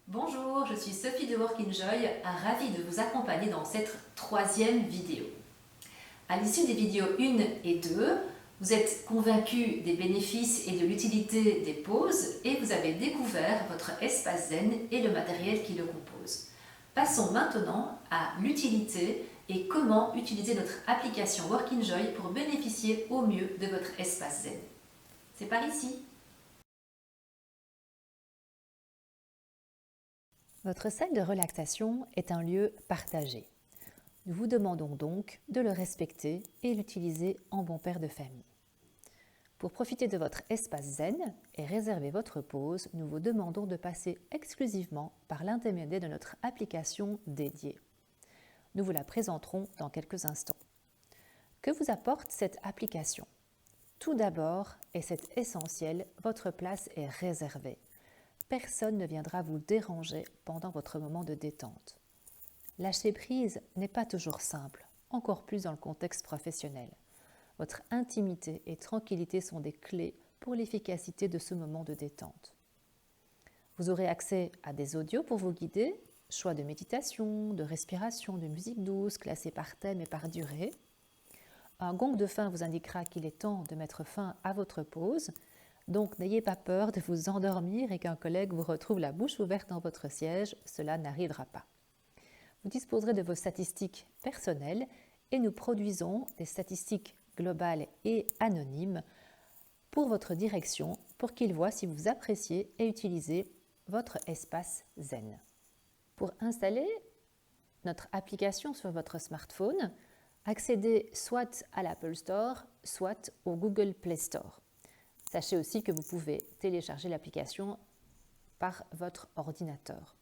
Bonjour, je suis Sophie de Workinjoy, ravie de vous accompagner dans cette troisième vidéo. À l'issue des vidéos 1 et 2, vous êtes convaincus des bénéfices et de l'utilité des pauses et vous avez découvert votre espace zen et le matériel qui le compose. Passons maintenant à l'utilité et comment utiliser notre application Workinjoy pour bénéficier au mieux de votre espace zen. C'est par ici. Votre salle de relaxation est un lieu partagé. Nous vous demandons donc de le respecter et l'utiliser en bon père de famille. Pour profiter de votre espace zen et réserver votre pause, nous vous demandons de passer exclusivement par l'intermédiaire de notre application dédiée. Nous vous la présenterons dans quelques instants. Que vous apporte cette application? Tout d'abord, et c'est essentiel, votre place est réservée. Personne ne viendra vous déranger pendant votre moment de détente. Lâcher prise n'est pas toujours simple, encore plus dans le contexte professionnel. Votre intimité et tranquillité sont des clés pour l'efficacité de ce moment de détente. Vous aurez accès à des audios pour vous guider, choix de méditation, de respiration, de musique douce, classés par thème et par durée. Un gong de fin vous indiquera qu'il est temps de mettre fin à votre pause. Donc n'ayez pas peur de vous endormir et qu'un collègue vous retrouve la bouche ouverte dans votre siège, cela n'arrivera pas. Vous disposerez de vos statistiques personnelles et nous produisons des statistiques globales et anonymes pour votre direction pour qu'il voit si vous appréciez et utilisez votre espace zen. Pour installer notre application sur votre smartphone, accédez soit à l'Apple Store, soit au Google Play Store. Sachez aussi que vous pouvez télécharger l'application par votre ordinateur.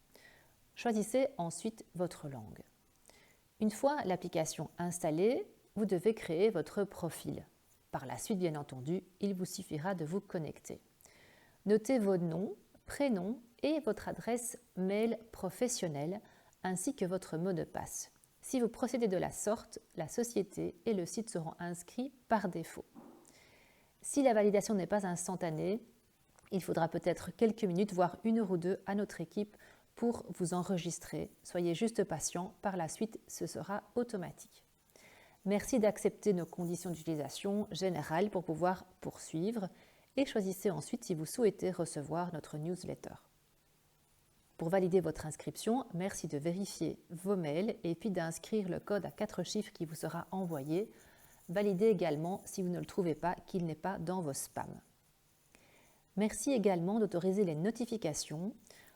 Choisissez ensuite votre langue. Une fois l'application installée, vous devez créer votre profil. Par la suite, bien entendu, il vous suffira de vous connecter. Notez vos noms, prénoms et votre adresse mail professionnelle ainsi que votre mot de passe. Si vous procédez de la sorte, la société et le site seront inscrits par défaut. Si la validation n'est pas instantanée, il faudra peut-être quelques minutes, voire 1 heure ou 2 à notre équipe pour vous enregistrer. Soyez juste patient, par la suite, ce sera automatique. Merci d'accepter nos conditions d'utilisation générales pour pouvoir poursuivre et choisissez ensuite si vous souhaitez recevoir notre newsletter. Pour valider votre inscription, merci de vérifier vos mails et puis d'inscrire le code à 4 chiffres qui vous sera envoyé. Validez également, si vous ne le trouvez pas, qu'il n'est pas dans vos spams. Merci également d'autoriser les notifications.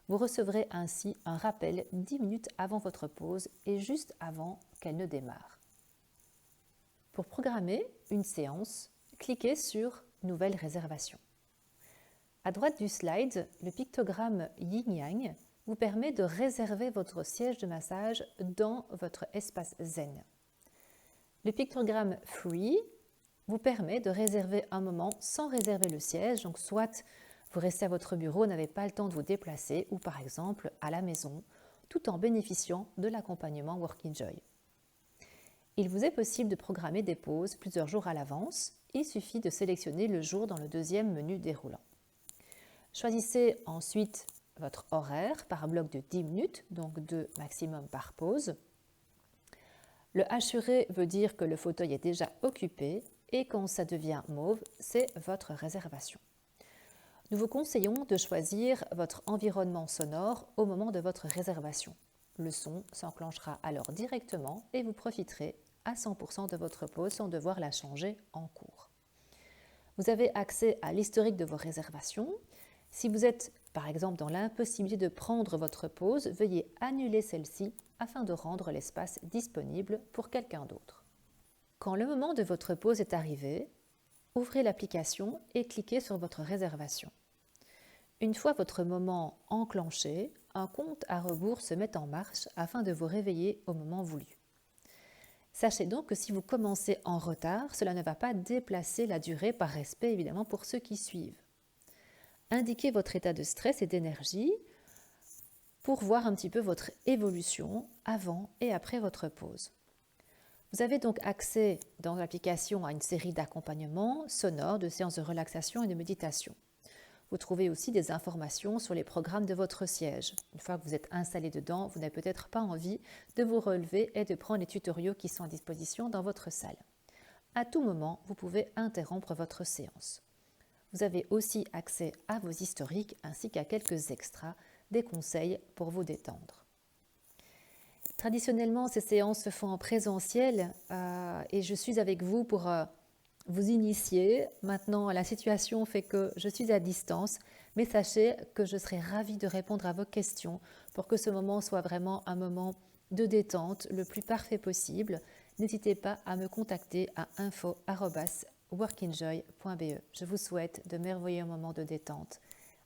Vous recevrez ainsi un rappel 10 minutes avant votre pause et juste avant qu'elle ne démarre. Pour programmer une séance, cliquez sur « Nouvelle réservation ». À droite du slide, le pictogramme Yin-Yang vous permet de réserver votre siège de massage dans votre espace zen. Le pictogramme Free vous permet de réserver un moment sans réserver le siège, donc soit vous restez à votre bureau, n'avez pas le temps de vous déplacer, ou par exemple à la maison, tout en bénéficiant de l'accompagnement Workinjoy. Il vous est possible de programmer des pauses plusieurs jours à l'avance, il suffit de sélectionner le jour dans le deuxième menu déroulant. Choisissez ensuite votre horaire par bloc de 10 minutes, donc 2 maximum par pause. Le assuré veut dire que le fauteuil est déjà occupé et quand ça devient mauve, c'est votre réservation. Nous vous conseillons de choisir votre environnement sonore au moment de votre réservation. Le son s'enclenchera alors directement et vous profiterez à 100% de votre pause sans devoir la changer en cours. Vous avez accès à l'historique de vos réservations. Si vous êtes par exemple dans l'impossibilité de prendre votre pause, veuillez annuler celle-ci afin de rendre l'espace disponible pour quelqu'un d'autre. Quand le moment de votre pause est arrivé, ouvrez l'application et cliquez sur votre réservation. Une fois votre moment enclenché, un compte à rebours se met en marche afin de vous réveiller au moment voulu. Sachez donc que si vous commencez en retard, cela ne va pas déplacer la durée par respect évidemment pour ceux qui suivent. Indiquez votre état de stress et d'énergie pour voir un petit peu votre évolution avant et après votre pause. Vous avez donc accès dans l'application à une série d'accompagnements sonores, de séances de relaxation et de méditation. Vous trouvez aussi des informations sur les programmes de votre siège. Une fois que vous êtes installé dedans, vous n'avez peut-être pas envie de vous relever et de prendre les tutoriaux qui sont à disposition dans votre salle. À tout moment, vous pouvez interrompre votre séance. Vous avez aussi accès à vos historiques ainsi qu'à quelques extras, des conseils pour vous détendre. Traditionnellement, ces séances se font en présentiel et je suis avec vous pour vous initier. Maintenant, la situation fait que je suis à distance, mais sachez que je serai ravie de répondre à vos questions pour que ce moment soit vraiment un moment de détente le plus parfait possible. N'hésitez pas à me contacter à info@workenjoy.be. Je vous souhaite de merveilleux moments de détente.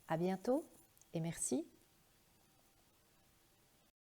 À bientôt et merci.